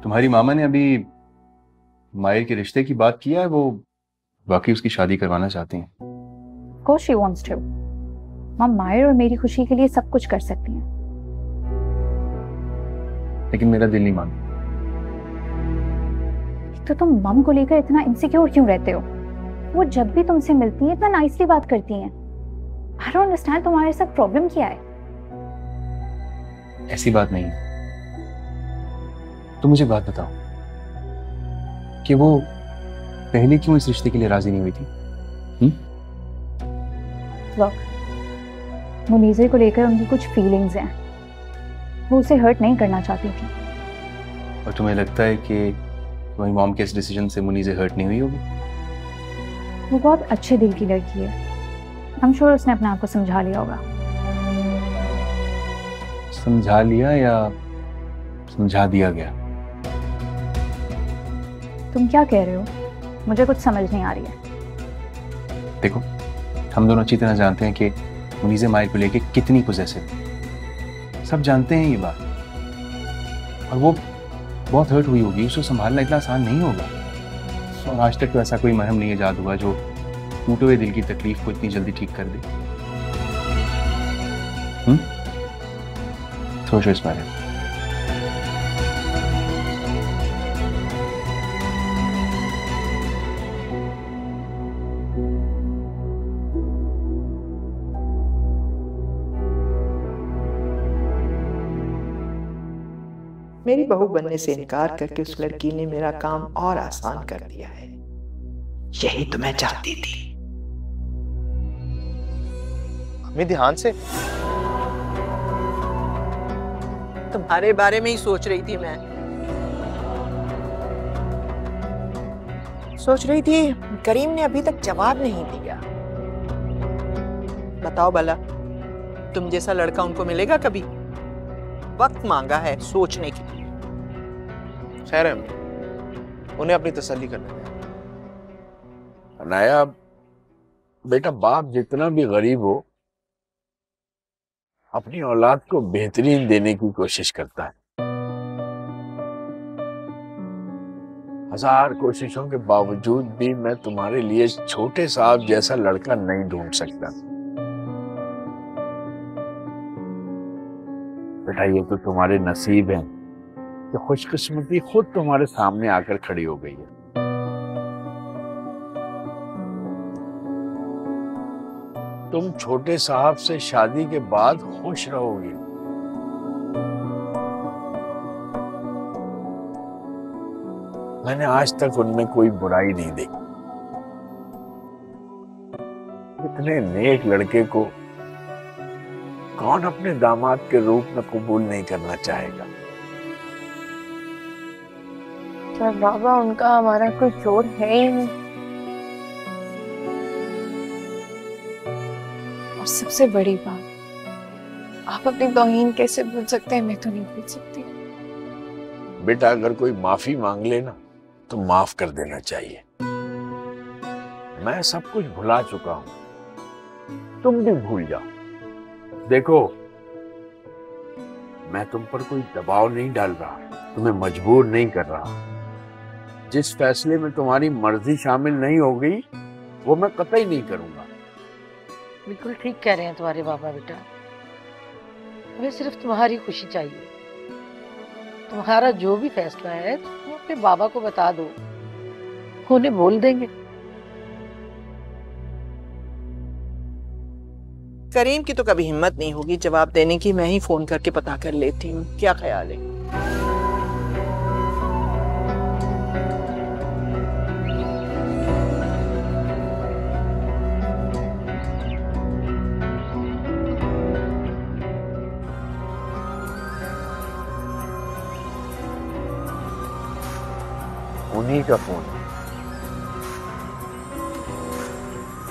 तुम्हारी मामा ने अभी मायर के रिश्ते की बात किया है, वो वाकई उसकी शादी करवाना चाहती हैं। Of course she wants to. मम मायर और मेरी खुशी के लिए सब कुछ कर सकती हैं। लेकिन मेरा दिल नहीं मानता। तो तुम मम को लेकर इतना इनसिक्योर क्यों रहते हो? वो जब भी तुमसे मिलती हैं इतना नाइसली बात करती हैं। I don't understand तुम्हारे साथ प्रॉब्लम क्या है? ऐसी बात नहीं है। तो मुझे बात बताओ कि वो पहले क्यों इस रिश्ते के लिए राजी नहीं हुई थी? Look, मुनीज़े को लेकर उनकी कुछ फीलिंग्स हैं। वो उसे हर्ट नहीं करना चाहती थी। और तुम्हें लगता है कि तुम्हारी मॉम के इस डिसीजन से मुनीज़े हर्ट नहीं हुई होगी? वो बहुत अच्छे दिल की लड़की है। आई एम श्योर उसने अपने आप को समझा लिया होगा। समझा लिया या समझा दिया गया? तुम क्या कह रहे हो? मुझे कुछ समझ नहीं आ रही है। देखो, हम दोनों अच्छी तरह जानते हैं कि मुनीज़े मायर को लेके कितनी पॉसेसिव है। सब जानते हैं ये बात। और वो बहुत हर्ट हुई होगी, उसको संभालना इतना आसान नहीं होगा। और आज तक तो ऐसा कोई मरहम नहीं ईजाद हुआ जो टूटे हुए दिल की तकलीफ को इतनी जल्दी ठीक कर दे। सोचो इस बारे में। मेरी बहू बनने से इनकार करके उस लड़की ने मेरा काम और आसान कर दिया है। यही तो मैं चाहती थी। अम्मी ध्यान से। तुम्हारे बारे में ही सोच रही थी मैं। सोच रही थी करीम ने अभी तक जवाब नहीं दिया। बताओ भला, तुम जैसा लड़का उनको मिलेगा कभी? वक्त मांगा है सोचने की। खैर है, उन्हें अपनी तसल्ली करने दें। अनाया, बेटा बाप जितना भी गरीब हो अपनी औलाद को बेहतरीन देने की कोशिश करता है। हजार कोशिशों के बावजूद भी मैं तुम्हारे लिए छोटे साहब जैसा लड़का नहीं ढूंढ सकता। बेटा ये तो तुम्हारे नसीब हैं कि खुशकिस्मती खुद तुम्हारे सामने आकर खड़ी हो गई है। तुम छोटे साहब से शादी के बाद खुश रहोगे। मैंने आज तक उनमें कोई बुराई नहीं देखी। इतने नेक लड़के को कौन अपने दामाद के रूप में कबूल नहीं करना चाहेगा? पर बाबा, उनका हमारा कोई जोड़ है ही नहीं। और सबसे बड़ी बात, आप अपनी तौहीन कैसे भूल सकते हैं? मैं तो नहीं भूल सकती। बेटा अगर कोई माफी मांग ले ना तो माफ कर देना चाहिए। मैं सब कुछ भुला चुका हूं, तुम भी भूल जाओ। देखो, मैं तुम पर कोई दबाव नहीं डाल रहा, तुम्हें मजबूर नहीं कर रहा। जिस फैसले में तुम्हारी मर्जी शामिल नहीं हो गई वो मैं कतई नहीं करूंगा। बिल्कुल ठीक कह रहे हैं तुम्हारे बाबा बेटा। हमें सिर्फ तुम्हारी खुशी चाहिए। तुम्हारा जो भी फैसला है तुम अपने बाबा को बता दो, उन्हें बोल देंगे। करीम की तो कभी हिम्मत नहीं होगी जवाब देने की। मैं ही फोन करके पता कर लेती हूँ, क्या ख्याल है? उन्हीं का फोन।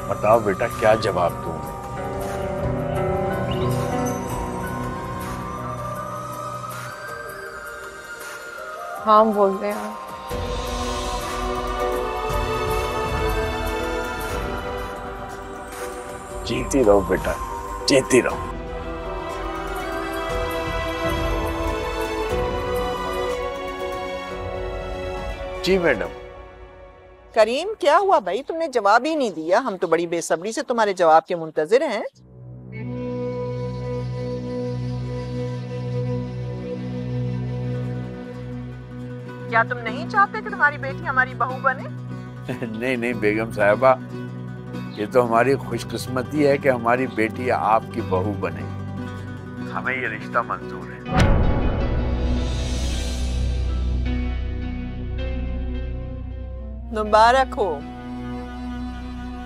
बताओ बेटा क्या जवाब दूं? हाँ बोल रहे हैं। जीती रहो बेटा, जीती रहो। जी मैडम। करीम, क्या हुआ भाई? तुमने जवाब ही नहीं दिया। हम तो बड़ी बेसब्री से तुम्हारे जवाब के मुंतजिर हैं। क्या तुम नहीं चाहते कि तुम्हारी बेटी हमारी बहू बने? नहीं नहीं बेगम साहिबा, ये तो हमारी खुशकिस्मती है कि हमारी बेटी आपकी बहू बने। हमें ये रिश्ता मंजूर है। मुबारक हो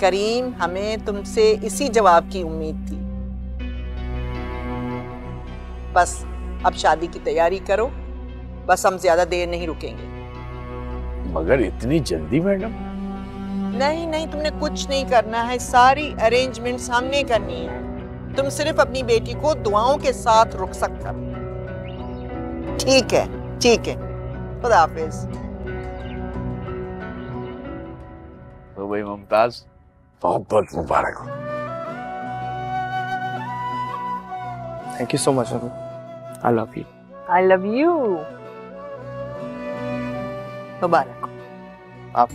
करीम, हमें तुमसे इसी जवाब की उम्मीद थी। बस अब शादी की तैयारी करो, बस हम ज्यादा देर नहीं रुकेंगे। मगर इतनी जल्दी मैडम? नहीं नहीं, तुमने कुछ नहीं करना है, सारी अरेंजमेंट्स हमने करनी है। तुम सिर्फ अपनी बेटी को दुआओं के साथ रुखसत करो। ठीक है ठीक है, खुदा हाफिज। तो भाई मुमताज, बहुत बहुत मुबारक हो। Thank you so much Anu. I love you. I love you. मुबारक हो। आप